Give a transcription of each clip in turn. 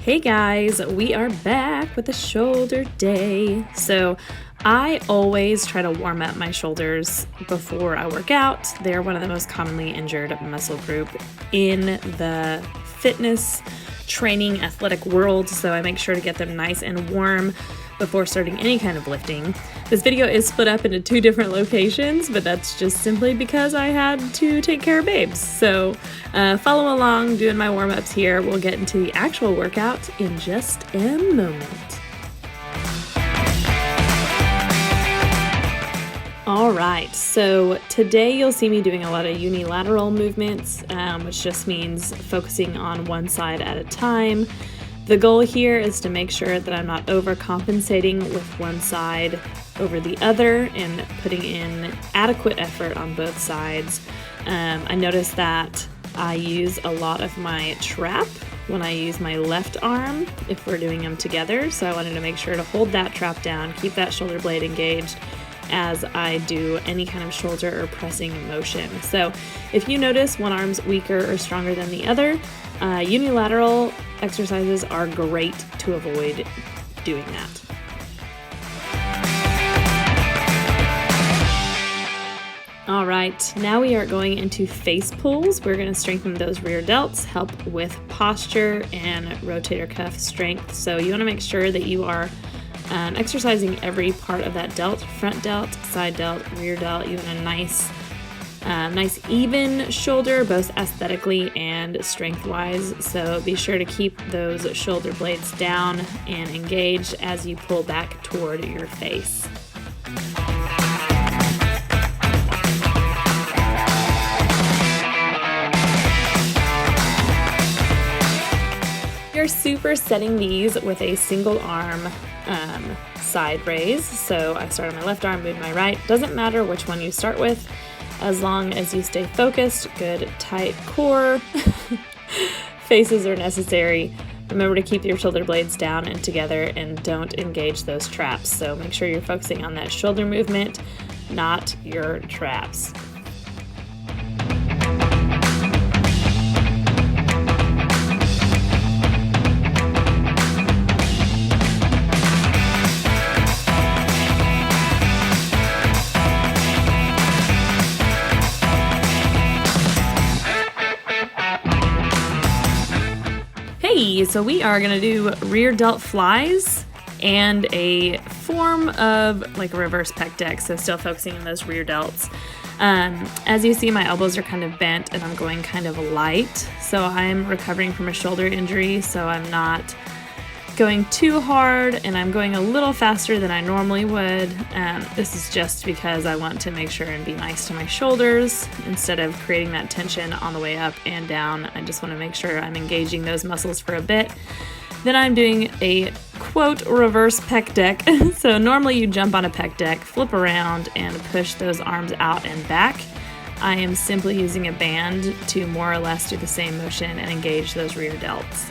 Hey guys, we are back with a shoulder day. So I always try to warm up my shoulders before I work out. They're one of the most commonly injured muscle group in the fitness, training, athletic world. So I make sure to get them nice and warm before starting any kind of lifting. This video is split up into two different locations, but that's just simply because I had to take care of babes. So follow along doing my warm-ups here. We'll get into the actual workout in just a moment. All right, so today you'll see me doing a lot of unilateral movements, which just means focusing on one side at a time. The goal here is to make sure that I'm not overcompensating with one side over the other and putting in adequate effort on both sides. I noticed that I use a lot of my trap when I use my left arm if we're doing them together. So I wanted to make sure to hold that trap down, keep that shoulder blade engaged as I do any kind of shoulder or pressing motion. So if you notice one arm's weaker or stronger than the other, unilateral exercises are great to avoid doing that. All right, now we are going into face pulls. We're going to strengthen those rear delts, help with posture and rotator cuff strength. So you want to make sure that you are exercising every part of that delt, front delt, side delt, rear delt. You want a nice even shoulder, both aesthetically and strength-wise. So be sure to keep those shoulder blades down and engaged as you pull back toward your face. You're supersetting these with a single arm side raise. So I start on my left arm, move my right. Doesn't matter which one you start with, as long as you stay focused, good tight core. Faces are necessary. Remember to keep your shoulder blades down and together and don't engage those traps. So make sure you're focusing on that shoulder movement, not your traps. So we are going to do rear delt flies and a form of like a reverse pec deck, so still focusing on those rear delts. As you see, my elbows are kind of bent and I'm going kind of light, so I'm recovering from a shoulder injury, so I'm not going too hard and I'm going a little faster than I normally would. This is just because I want to make sure and be nice to my shoulders instead of creating that tension on the way up and down. I just want to make sure I'm engaging those muscles for a bit. Then I'm doing a quote reverse pec deck. So normally you jump on a pec deck, flip around and push those arms out and back. I am simply using a band to more or less do the same motion and engage those rear delts.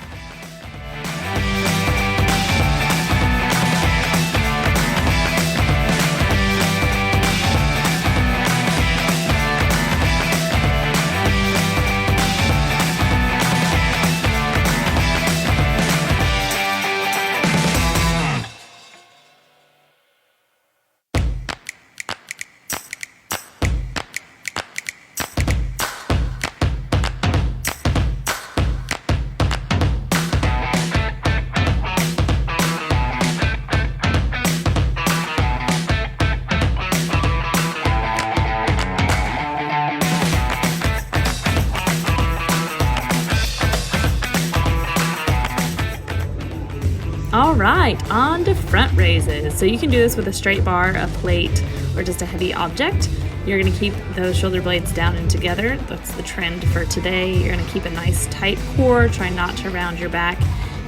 All right, on to front raises. So you can do this with a straight bar, a plate, or just a heavy object. You're gonna keep those shoulder blades down and together. That's the trend for today. You're gonna keep a nice tight core, try not to round your back,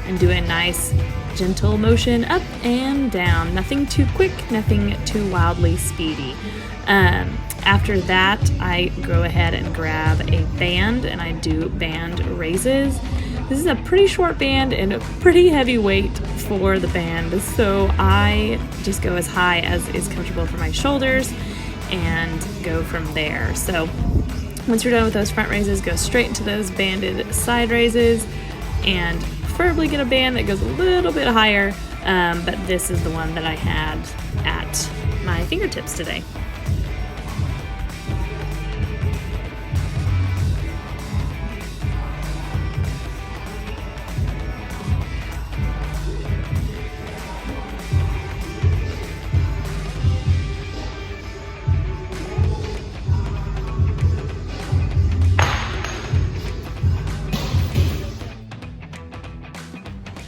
and do a nice gentle motion up and down. Nothing too quick, nothing too wildly speedy. After that, I go ahead and grab a band and I do band raises. This is a pretty short band and a pretty heavy weight for the band, so I just go as high as is comfortable for my shoulders and go from there. So once you're done with those front raises, go straight into those banded side raises and preferably get a band that goes a little bit higher, but this is the one that I had at my fingertips today.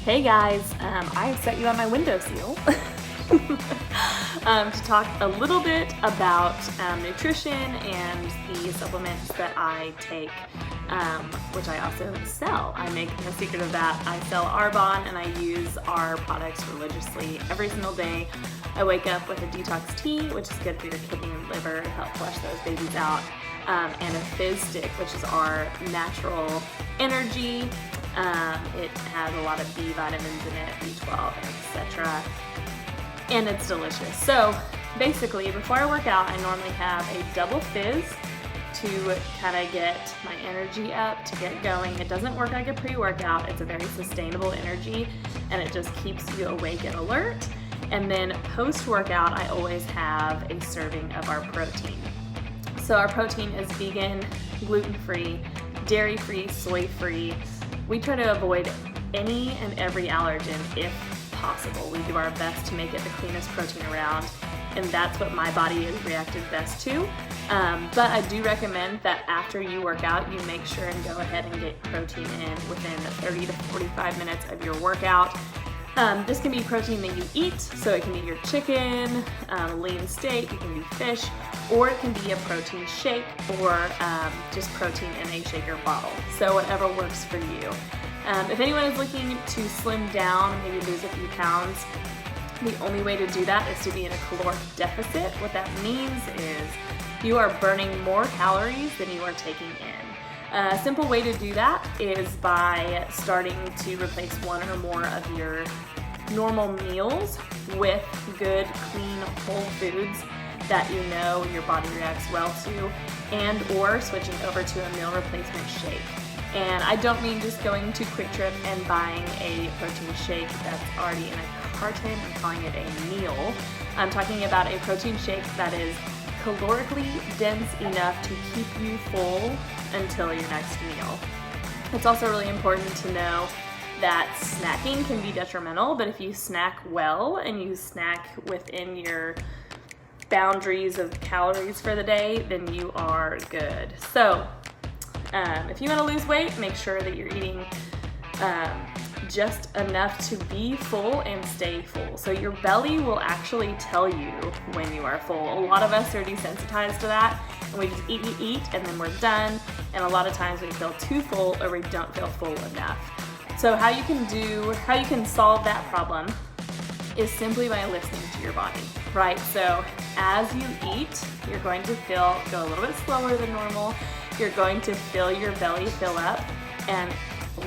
Hey guys, I have set you on my windowsill to talk a little bit about nutrition and the supplements that I take, which I also sell. I make no secret of that. I sell Arbonne and I use our products religiously every single day. I wake up with a detox tea, which is good for your kidney and liver to help flush those babies out, and a fizz stick, which is our natural energy. It has a lot of B vitamins in it, B12, etc. And it's delicious. So basically, before I work out, I normally have a double fizz to kind of get my energy up, to get going. It doesn't work like a pre-workout. It's a very sustainable energy, and it just keeps you awake and alert. And then post-workout, I always have a serving of our protein. So our protein is vegan, gluten-free, dairy-free, soy-free. We try to avoid any and every allergen if possible. We do our best to make it the cleanest protein around, and that's what my body has reacted best to. But I do recommend that after you work out, you make sure and go ahead and get protein in within 30 to 45 minutes of your workout. This can be protein that you eat, so it can be your chicken, lean steak, it can be fish, or it can be a protein shake or just protein in a shaker bottle. So whatever works for you. If anyone is looking to slim down, maybe lose a few pounds, the only way to do that is to be in a caloric deficit. What that means is you are burning more calories than you are taking in. A simple way to do that is by starting to replace one or more of your normal meals with good, clean, whole foods that you know your body reacts well to, and or switching over to a meal replacement shake. And I don't mean just going to Quick Trip and buying a protein shake that's already in a carton and calling it a meal. I'm talking about a protein shake that is calorically dense enough to keep you full until your next meal. It's also really important to know that snacking can be detrimental, but if you snack well and you snack within your boundaries of calories for the day, then you are good. So if you want to lose weight, make sure that you're eating just enough to be full and stay full. So your belly will actually tell you when you are full. A lot of us are desensitized to that, and we just eat, and then we're done. And a lot of times we feel too full or we don't feel full enough. So how you can solve that problem is simply by listening to your body, right? So as you eat, you're going to go a little bit slower than normal. You're going to feel your belly fill up, and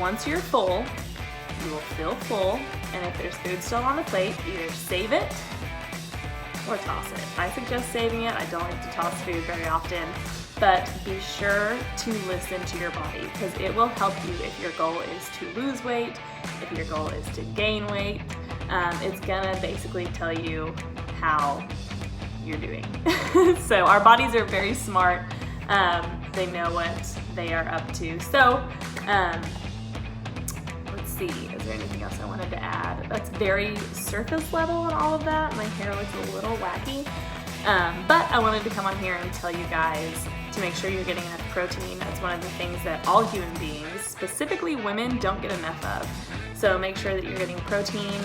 once you're full, you will feel full, and if there's food still on the plate, either save it or toss it. I suggest saving it. I don't like to toss food very often, but be sure to listen to your body, because it will help you if your goal is to lose weight, if your goal is to gain weight. It's gonna basically tell you how you're doing. So our bodies are very smart. They know what they are up to. So let's see, is there anything else I wanted to add? That's very surface level on all of that. My hair looks a little wacky. But I wanted to come on here and tell you guys to make sure you're getting enough protein. That's one of the things that all human beings, specifically women, don't get enough of. So make sure that you're getting protein.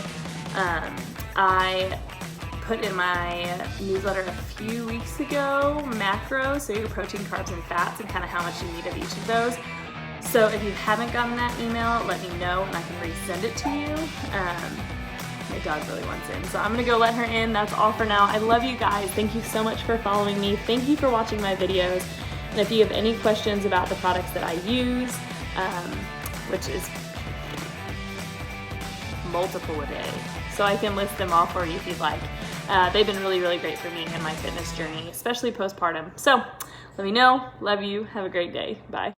I put in my newsletter a few weeks ago macros, so your protein, carbs, and fats, and kind of how much you need of each of those. So if you haven't gotten that email, let me know and I can resend it to you. My dog really wants in, so I'm gonna go let her in. That's all for now. I love you guys. Thank you so much for following me. Thank you for watching my videos. And if you have any questions about the products that I use, which is multiple a day, so I can list them all for you if you'd like. They've been really, really great for me in my fitness journey, especially postpartum. So let me know. Love you. Have a great day. Bye.